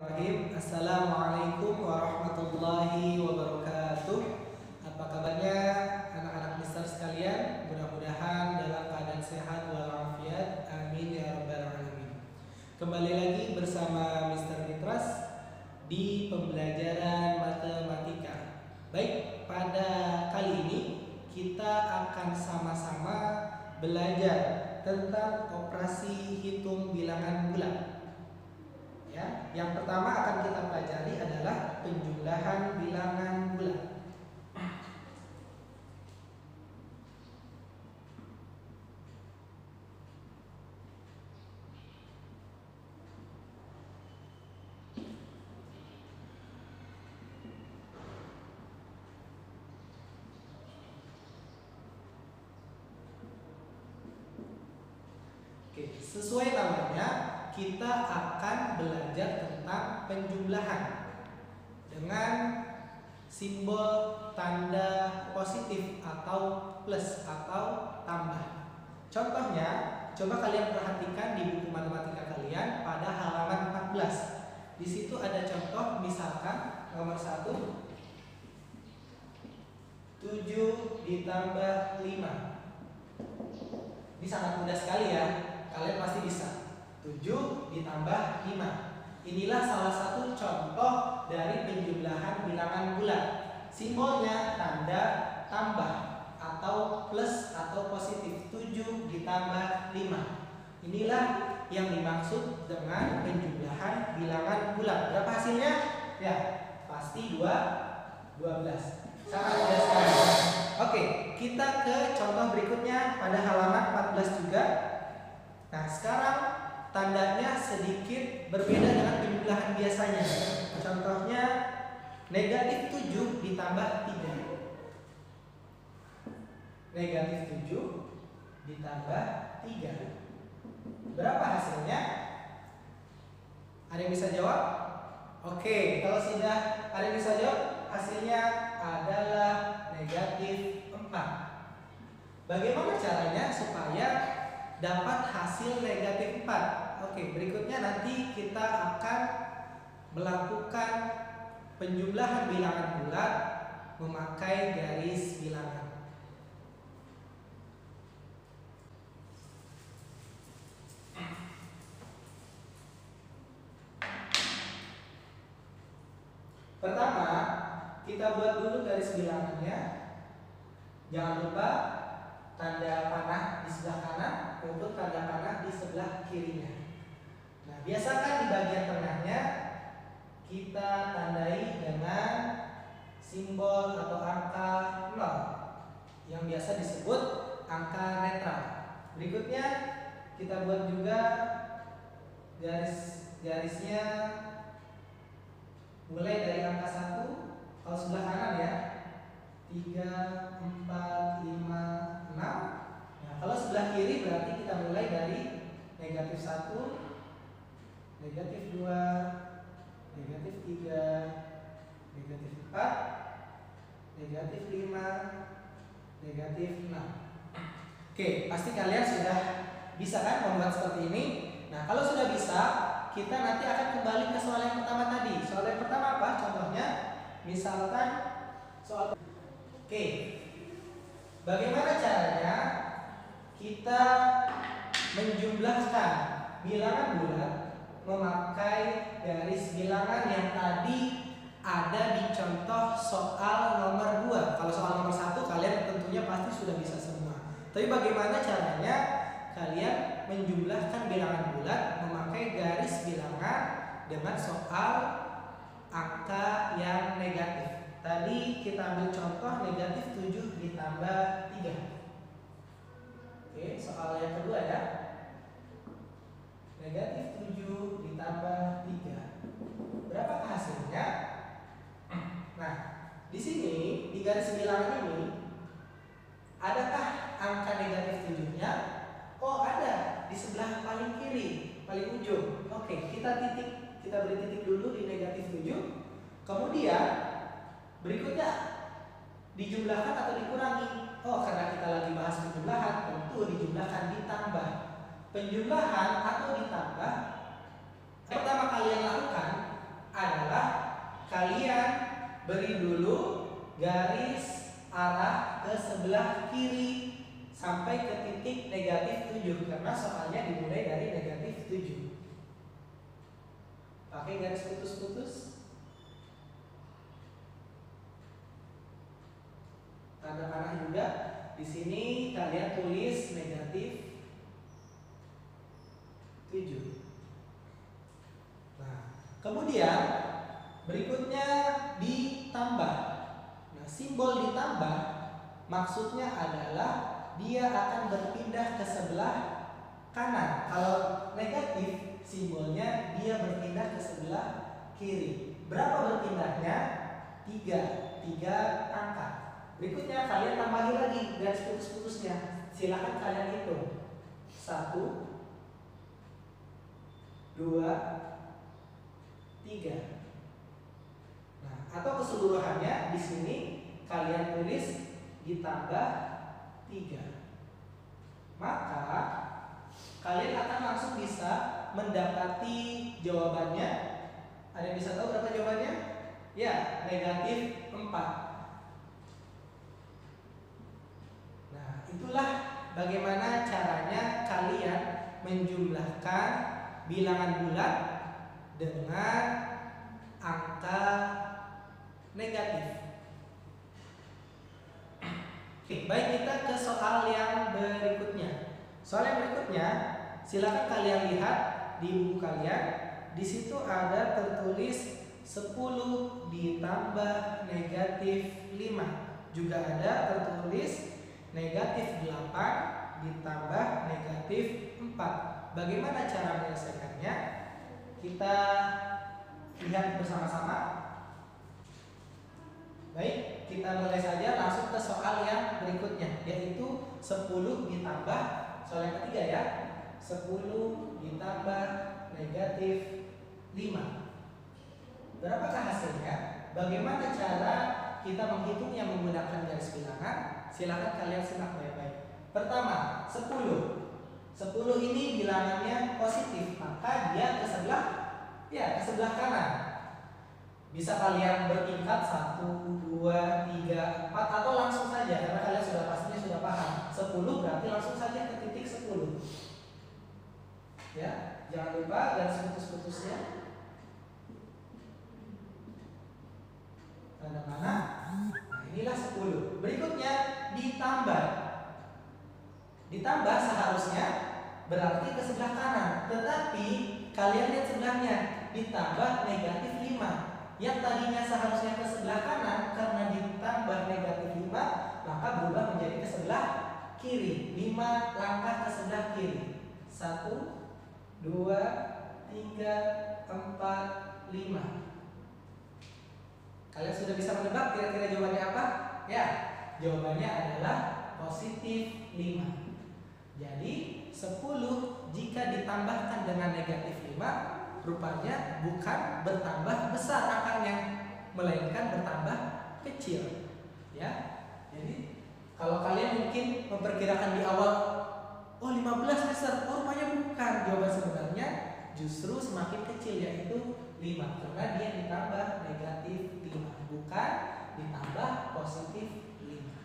Assalamualaikum warahmatullahi wabarakatuh. Apa kabarnya anak-anak Mister sekalian? Mudah-mudahan dalam keadaan sehat walafiat. Amin ya rabbal alamin. Kembali lagi bersama Mister Mitras di pembelajaran matematika. Baik, pada kali ini kita akan sama-sama belajar tentang operasi hitung bilangan bulat. Ya, yang pertama akan kita pelajari adalah penjumlahan bilangan bulat. Oke, sesuai namanya, kita akan belajar tentang penjumlahan dengan simbol tanda positif atau plus atau tambah. Contohnya, coba kalian perhatikan di buku matematika kalian pada halaman 14. Di situ ada contoh, misalkan nomor 1, 7 ditambah 5. Ini sangat mudah sekali ya, kalian pasti bisa. 7 ditambah 5. Inilah salah satu contoh dari penjumlahan bilangan bulat. Simbolnya tanda tambah atau plus atau positif. 7 ditambah 5. Inilah yang dimaksud dengan penjumlahan bilangan bulat. Berapa hasilnya? Ya, pasti 12. Sangat mudah sekali. Oke, kita ke contoh berikutnya pada halaman 14 juga. Nah, sekarang tandanya sedikit berbeda dengan penjumlahan biasanya. Contohnya negatif 7 ditambah 3. Negatif 7 ditambah 3. Berapa hasilnya? Ada yang bisa jawab? Oke, kalau sudah ada yang bisa jawab, hasilnya adalah negatif 4. Bagaimana caranya supaya dapat hasil negatif 4? Oke, berikutnya nanti kita akan melakukan penjumlahan bilangan bulat memakai garis bilangan. Pertama, kita buat dulu garis bilangannya. Jangan lupa tanda panah di sebelah kanan untuk tanda panah di sebelah kirinya. Nah, biasakan di bagian tengahnya kita tandai dengan simbol atau angka 0 yang biasa disebut angka netral. Berikutnya kita buat juga garisnya mulai dari angka 1 kalau sebelah kanan ya. 3, 4, 5, 6. Nah, kalau sebelah kiri berarti kita mulai dari negatif 1, negatif 2, negatif 3, negatif 4, negatif 5, negatif 6. Oke, pasti kalian sudah bisa kan membuat seperti ini. Nah, kalau sudah bisa, kita nanti akan kembali ke soal yang pertama tadi. Soal yang pertama apa? Contohnya, misalkan soal. Oke, bagaimana caranya kita menjumlahkan bilangan bulat memakai garis bilangan yang tadi ada di contoh soal nomor 2. Kalau soal nomor 1 kalian tentunya pasti sudah bisa semua. Tapi bagaimana caranya kalian menjumlahkan bilangan bulat memakai garis bilangan dengan soal angka yang negatif. Tadi kita ambil contoh negatif 7 ditambah 3. Oke, soal yang kedua ya. Negatif 7 ditambah 3. Berapa hasilnya? Nah, di sini di garis bilangan ini adakah angka negatif 7-nya? Oh, ada di sebelah paling kiri, paling ujung. Oke, kita beri titik dulu di negatif 7. Kemudian berikutnya dijumlahkan atau dikurangi. Oh, karena kita lagi bahas penjumlahan, tentu dijumlahkan ditambah. Penjumlahan atau ditambah pertama kalian lakukan garis arah ke sebelah kiri sampai ke titik negatif 7, karena soalnya dimulai dari negatif 7. Pakai garis putus-putus. Tanda panah juga. Di sini kalian tulis negatif 7. Nah, kemudian berikutnya ditambah. Nah, simbol ditambah maksudnya adalah dia akan berpindah ke sebelah kanan. Kalau negatif, simbolnya dia berpindah ke sebelah kiri. Berapa berpindahnya? 3 angka. Berikutnya kalian tambahi lagi garis putus-putusnya. Silakan kalian hitung. 1, 2, 3. Nah, atau keseluruhannya di sini kalian tulis ditambah 3. Maka kalian akan langsung bisa mendapati jawabannya. Ada yang bisa tahu berapa jawabannya? Ya, negatif 4. Nah, itulah bagaimana caranya kalian menjumlahkan bilangan bulat dengan angka negatif. Oke, baik, kita ke soal yang berikutnya. Soal yang berikutnya, silakan kalian lihat di buku kalian. Di situ ada tertulis 10 ditambah negatif 5. Juga ada tertulis negatif 8 ditambah negatif 4. Bagaimana cara menyelesaikannya? Kita lihat bersama-sama. Baik, kita mulai saja langsung ke soal yang berikutnya, yaitu 10 ditambah, soal yang ketiga ya, 10 ditambah negatif 5. Berapakah hasilnya? Bagaimana cara kita menghitungnya menggunakan garis bilangan? Silakan kalian simak baik-baik. Pertama, 10. 10 ini bilangannya positif, maka dia ke sebelah kanan. Bisa kalian bertingkat 1, 2, 3, 4, atau langsung saja karena kalian pastinya sudah paham. 10 berarti langsung saja ke titik 10. Ya, jangan lupa garis putus-putusnya. Tanda panah. Nah, inilah 10. Berikutnya ditambah. Ditambah seharusnya berarti ke sebelah kanan, tetapi kalian lihat sebelahnya, ditambah negatif 5. Yang tadinya seharusnya ke sebelah kanan, karena ditambah negatif 5, maka berubah menjadi ke sebelah kiri. 5 langkah ke sebelah kiri. 1, 2, 3, 4, 5. Kalian sudah bisa menebak kira-kira jawabannya apa? Ya, jawabannya adalah positif 5. Jadi 10 jika ditambahkan dengan negatif 5, rupanya bukan bertambah besar angkanya, melainkan bertambah kecil. Ya. Jadi kalau kalian mungkin memperkirakan di awal, oh 15 Mister, oh rupanya bukan. Jawaban sebenarnya justru semakin kecil, yaitu 5, karena dia ditambah negatif 5, bukan ditambah positif 5.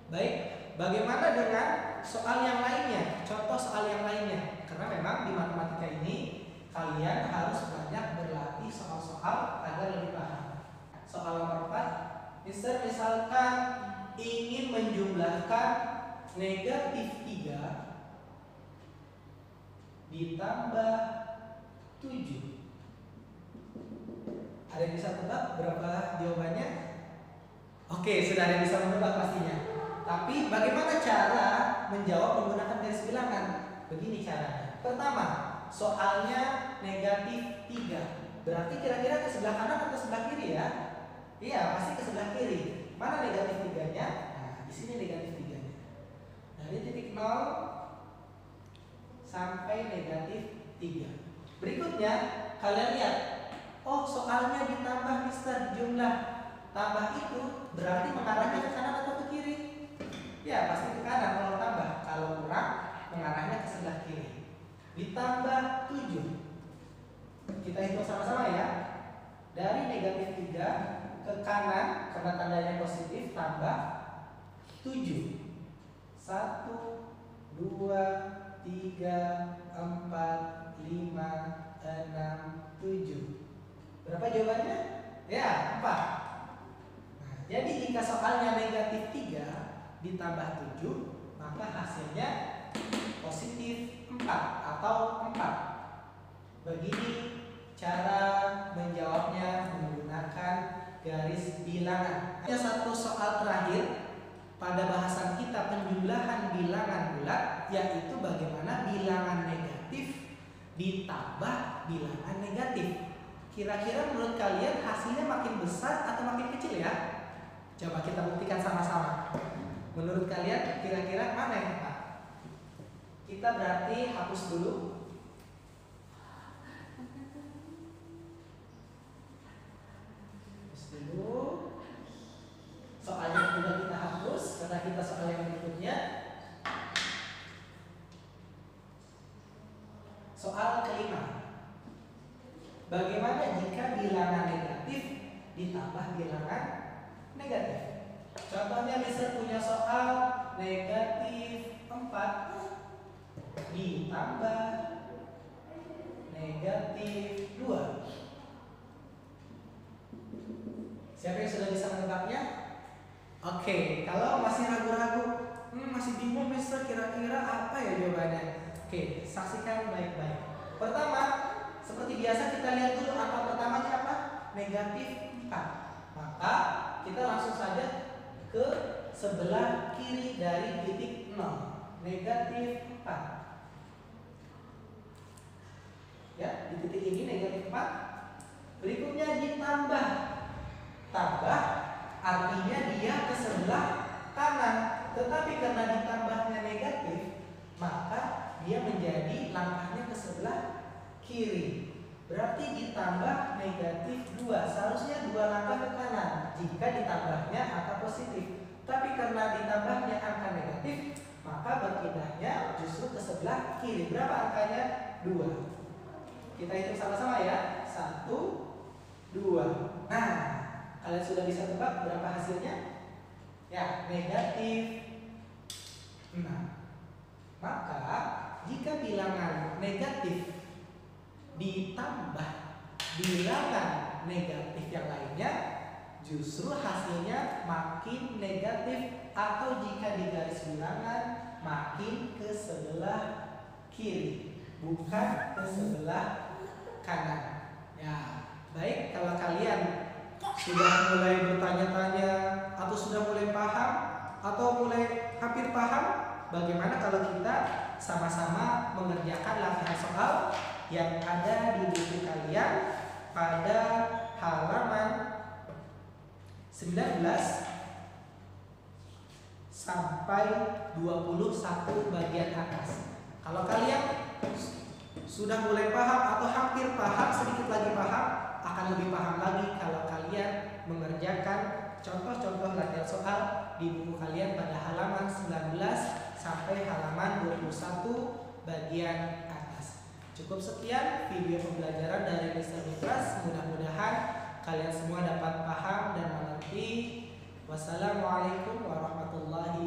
Baik, bagaimana dengan soal yang lainnya? Contoh soal yang lainnya. Karena memang di matematika ini kalian harus banyak berlatih soal-soal agar lebih paham. Soal nomor 4, misalkan ingin menjumlahkan negatif 3 ditambah 7. Ada yang bisa tebak berapa jawabannya? Oke, sudah ada yang bisa menebak pastinya. Tapi bagaimana cara menjawab menggunakan garis bilangan? Begini caranya. Pertama, soalnya negatif 3. Berarti kira-kira ke sebelah kanan atau sebelah kiri ya? Iya, pasti ke sebelah kiri. Mana negatif 3-nya? Nah, di sini negatif 3-nya. Dari titik 0 sampai negatif 3. Berikutnya, kalian lihat. Oh, soalnya ditambah Mister jumlah. Tambah itu berarti mengarahnya ke kanan atau ke kiri? Ya, pasti ke kanan kalau tambah. Kalau kurang, mengarahnya ke sebelah kiri. Ditambah 7. Kita hitung sama-sama ya. Dari negatif 3 ke kanan, karena tandanya positif, tambah 7. 1, 2, 3, 4, 5, 6, 7. Berapa jawabannya? Ya, 4. Nah, jadi jika soalnya negatif 3 ditambah 7, maka hasilnya positif 4 atau 4. Begini cara menjawabnya menggunakan garis bilangan. Ada satu soal terakhir pada bahasan kita penjumlahan bilangan bulat, yaitu bagaimana bilangan negatif ditambah bilangan negatif. Kira-kira menurut kalian hasilnya makin besar atau makin kecil ya? Coba kita buktikan sama-sama. Menurut kalian kira-kira mana yang tepat? Kita berarti hapus dulu. Soalnya sudah kita hapus karena kita soal yang berikutnya. Soal kelima. Bagaimana jika bilangan negatif ditambah bilangan negatif? Contohnya Mister punya soal negatif 4 ditambah negatif 2. Siapa yang sudah bisa menebaknya? Oke, kalau masih ragu-ragu, masih bingung Mister kira-kira apa ya jawabannya? Oke, saksikan baik-baik. Pertama, seperti biasa kita lihat dulu angka pertamanya apa? Negatif 4. Maka kita langsung saja ke sebelah kiri dari titik 0. Negatif 4. Ya, di titik ini negatif 4. Berikutnya ditambah. Tambah artinya dia ke sebelah kanan. Tetapi karena ditambahnya negatif, maka dia menjadi langkahnya ke sebelah kiri. Berarti ditambah negatif 2. Seharusnya 2 langkah ke kanan jika ditambahnya angka positif. Tapi karena ditambahnya angka negatif, maka berpindahnya justru ke sebelah kiri. Berapa angkanya? 2. Kita hitung sama-sama ya. 1, 2. Nah, kalian sudah bisa tebak berapa hasilnya? Ya, negatif 6. Maka jika bilangan negatif ditambah bilangan negatif yang lainnya, justru hasilnya makin negatif, atau jika di garis bilangan makin ke sebelah kiri, bukan ke sebelah kanan. Ya, baik, kalau kalian sudah mulai bertanya-tanya atau sudah mulai paham atau mulai hampir paham, bagaimana kalau kita sama-sama mengerjakan latihan soal yang ada di buku kalian pada halaman 19 sampai 21 bagian atas. Kalau kalian sudah mulai paham atau hampir paham, sedikit lagi paham, akan lebih paham lagi kalau kalian mengerjakan contoh-contoh latihan soal di buku kalian pada halaman 19 sampai halaman 21 bagian atas. Cukup sekian video pembelajaran dari Mr. Mitras. Mudah-mudahan kalian semua dapat paham dan mengerti. Wassalamualaikum warahmatullahi